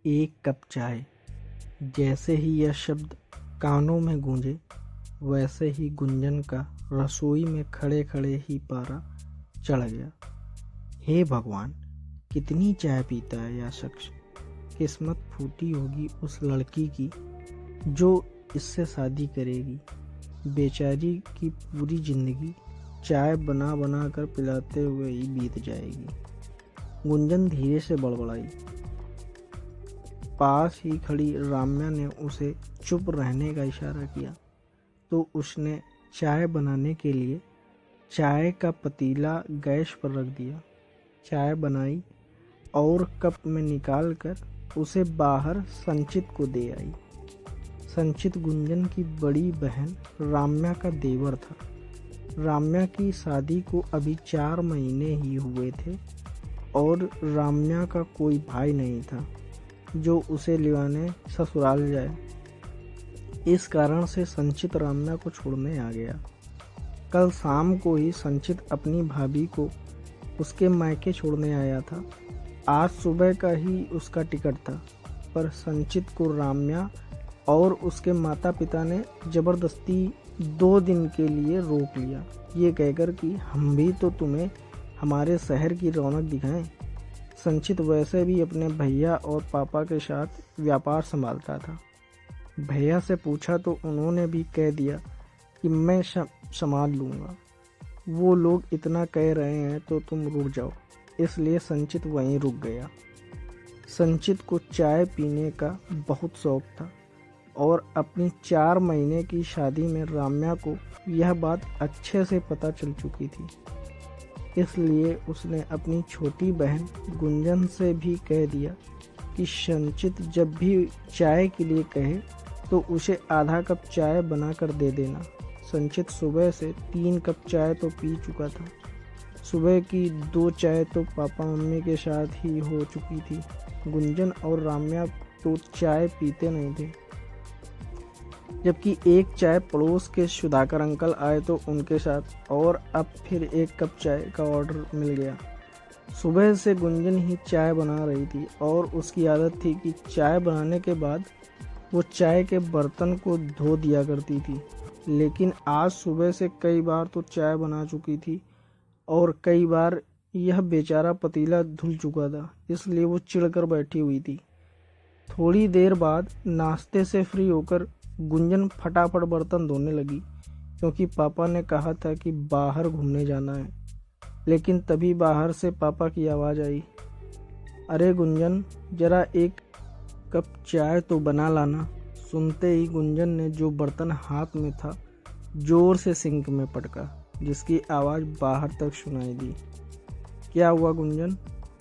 एक कप चाय। जैसे ही यह शब्द कानों में गूंजे, वैसे ही गुंजन का रसोई में खड़े खड़े ही पारा चढ़ गया। हे भगवान, कितनी चाय पीता है यह शख्स। किस्मत फूटी होगी उस लड़की की जो इससे शादी करेगी। बेचारी की पूरी जिंदगी चाय बना बना कर पिलाते हुए ही बीत जाएगी। गुंजन धीरे से बड़बड़ाई। पास ही खड़ी राम्या ने उसे चुप रहने का इशारा किया तो उसने चाय बनाने के लिए चाय का पतीला गैस पर रख दिया। चाय बनाई और कप में निकाल कर उसे बाहर संचित को दे आई। संचित गुंजन की बड़ी बहन राम्या का देवर था। राम्या की शादी को अभी 4 महीने ही हुए थे और राम्या का कोई भाई नहीं था जो उसे लिवाने ससुराल जाए। इस कारण से संचित राम्या को छोड़ने आ गया। कल शाम को ही संचित अपनी भाभी को उसके मायके छोड़ने आया था। आज सुबह का ही उसका टिकट था, पर संचित को राम्या और उसके माता पिता ने जबरदस्ती 2 दिन के लिए रोक लिया, ये कहकर कि हम भी तो तुम्हें हमारे शहर की रौनक दिखाएं। संचित वैसे भी अपने भैया और पापा के साथ व्यापार संभालता था। भैया से पूछा तो उन्होंने भी कह दिया कि मैं संभाल लूँगा। वो लोग इतना कह रहे हैं तो तुम रुक जाओ। इसलिए संचित वहीं रुक गया। संचित को चाय पीने का बहुत शौक था और अपनी 4 महीने की शादी में राम्या को यह बात अच्छे से पता चल चुकी थी। इसलिए उसने अपनी छोटी बहन गुंजन से भी कह दिया कि संचित जब भी चाय के लिए कहे तो उसे आधा कप चाय बनाकर दे देना। संचित सुबह से 3 कप चाय तो पी चुका था। सुबह की 2 चाय तो पापा मम्मी के साथ ही हो चुकी थी। गुंजन और राम्या तो चाय पीते नहीं थे। जबकि एक चाय पड़ोस के सुधाकर अंकल आए तो उनके साथ, और अब फिर 1 कप चाय का ऑर्डर मिल गया। सुबह से गुंजन ही चाय बना रही थी और उसकी आदत थी कि चाय बनाने के बाद वो चाय के बर्तन को धो दिया करती थी। लेकिन आज सुबह से कई बार तो चाय बना चुकी थी और कई बार यह बेचारा पतीला धुल चुका था, इसलिए वो चिढ़कर बैठी हुई थी। थोड़ी देर बाद नाश्ते से फ्री होकर गुंजन फटाफट बर्तन धोने लगी, क्योंकि पापा ने कहा था कि बाहर घूमने जाना है। लेकिन तभी बाहर से पापा की आवाज़ आई, अरे गुंजन, ज़रा 1 कप चाय तो बना लाना। सुनते ही गुंजन ने जो बर्तन हाथ में था जोर से सिंक में पटका, जिसकी आवाज़ बाहर तक सुनाई दी। क्या हुआ गुंजन?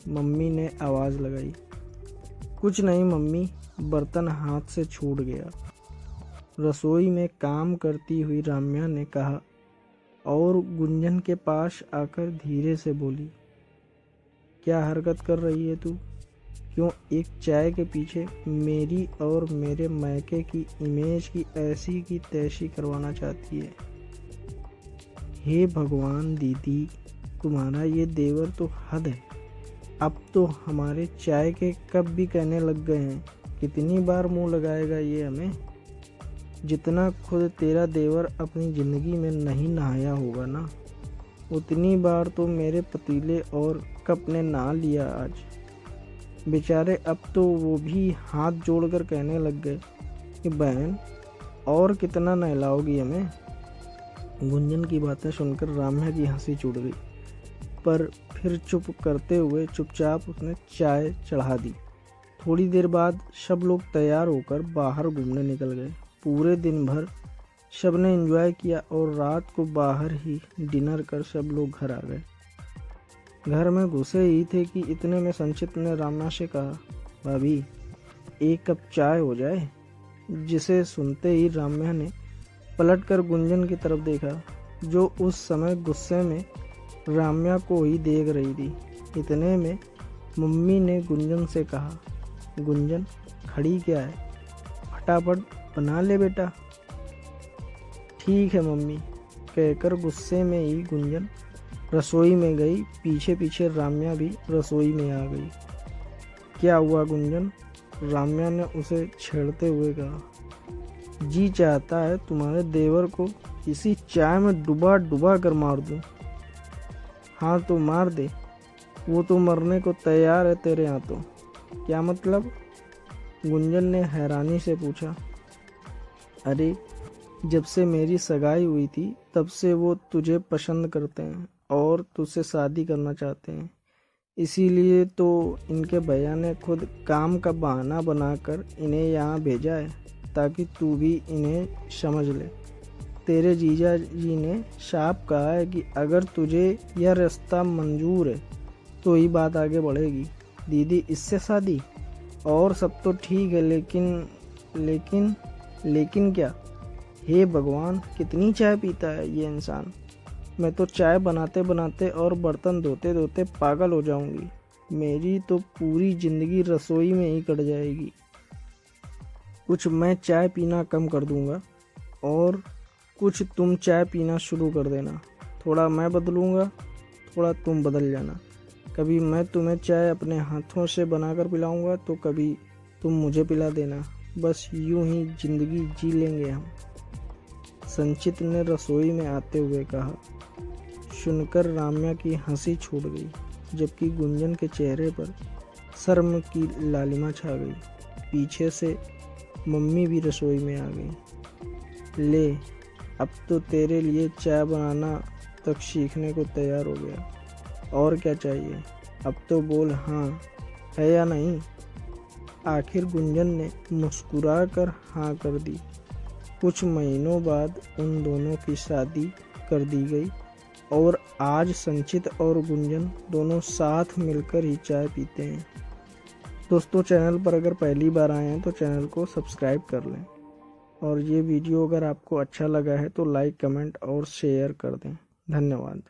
मम्मी ने आवाज़ लगाई। कुछ नहीं मम्मी, बर्तन हाथ से छूट गया, रसोई में काम करती हुई राम्या ने कहा और गुंजन के पास आकर धीरे से बोली, क्या हरकत कर रही है तू? क्यों एक चाय के पीछे मेरी और मेरे मायके की इमेज की ऐसी की तैसी करवाना चाहती है? हे भगवान दीदी, तुम्हारा ये देवर तो हद है। अब तो हमारे चाय के कप भी कहने लग गए हैं। कितनी बार मुंह लगाएगा ये हमें? जितना खुद तेरा देवर अपनी ज़िंदगी में नहीं नहाया होगा ना, उतनी बार तो मेरे पतीले और कप ने नहा लिया आज। बेचारे अब तो वो भी हाथ जोड़कर कहने लग गए कि बहन, और कितना नहलाओगी हमें? गुंजन की बातें सुनकर राम्या की हंसी छूट गई, पर फिर चुप करते हुए चुपचाप उसने चाय चढ़ा दी। थोड़ी देर बाद सब लोग तैयार होकर बाहर घूमने निकल गए। पूरे दिन भर सब ने एंजॉय किया और रात को बाहर ही डिनर कर सब लोग घर आ गए। घर में घुसे ही थे कि इतने में संचित ने राम्या से कहा, भाभी 1 कप चाय हो जाए। जिसे सुनते ही राम्या ने पलटकर गुंजन की तरफ देखा, जो उस समय गुस्से में राम्या को ही देख रही थी। इतने में मम्मी ने गुंजन से कहा, गुंजन खड़ी क्या है, फटाफट बना ले बेटा। ठीक है मम्मी, कहकर गुस्से में ही गुंजन रसोई में गई। पीछे पीछे राम्या भी रसोई में आ गई। क्या हुआ गुंजन, राम्या ने उसे छेड़ते हुए कहा। जी चाहता है तुम्हारे देवर को इसी चाय में डुबा डुबा कर मार दूं। हाँ तो मार दे, वो तो मरने को तैयार है तेरे हाथों। क्या मतलब? गुंजन ने हैरानी से पूछा। अरे जब से मेरी सगाई हुई थी तब से वो तुझे पसंद करते हैं और तुझसे शादी करना चाहते हैं। इसीलिए तो इनके भैया ने खुद काम का बहाना बनाकर इन्हें यहाँ भेजा है ताकि तू भी इन्हें समझ ले। तेरे जीजा जी ने साफ कहा है कि अगर तुझे यह रिश्ता मंजूर है तो ही बात आगे बढ़ेगी। दीदी इससे शादी? और सब तो ठीक है लेकिन क्या? हे भगवान, कितनी चाय पीता है ये इंसान। मैं तो चाय बनाते बनाते और बर्तन धोते धोते पागल हो जाऊंगी। मेरी तो पूरी जिंदगी रसोई में ही कट जाएगी। कुछ मैं चाय पीना कम कर दूंगा और कुछ तुम चाय पीना शुरू कर देना। थोड़ा मैं बदलूंगा, थोड़ा तुम बदल जाना। कभी मैं तुम्हें चाय अपने हाथों से बनाकर पिलाऊंगा तो कभी तुम मुझे पिला देना। बस यूं ही जिंदगी जी लेंगे हम। संचित ने रसोई में आते हुए कहा। सुनकर राम्या की हंसी छूट गई, जबकि गुंजन के चेहरे पर शर्म की लालिमा छा गई। पीछे से मम्मी भी रसोई में आ गई। ले, अब तो तेरे लिए चाय बनाना तक सीखने को तैयार हो गया। और क्या चाहिए? अब तो बोल हाँ है या नहीं। आखिर गुंजन ने मुस्कुरा कर हाँ कर दी। कुछ महीनों बाद उन दोनों की शादी कर दी गई और आज संचित और गुंजन दोनों साथ मिलकर ही चाय पीते हैं। दोस्तों, चैनल पर अगर पहली बार आए हैं तो चैनल को सब्सक्राइब कर लें और ये वीडियो अगर आपको अच्छा लगा है तो लाइक, कमेंट और शेयर कर दें। धन्यवाद।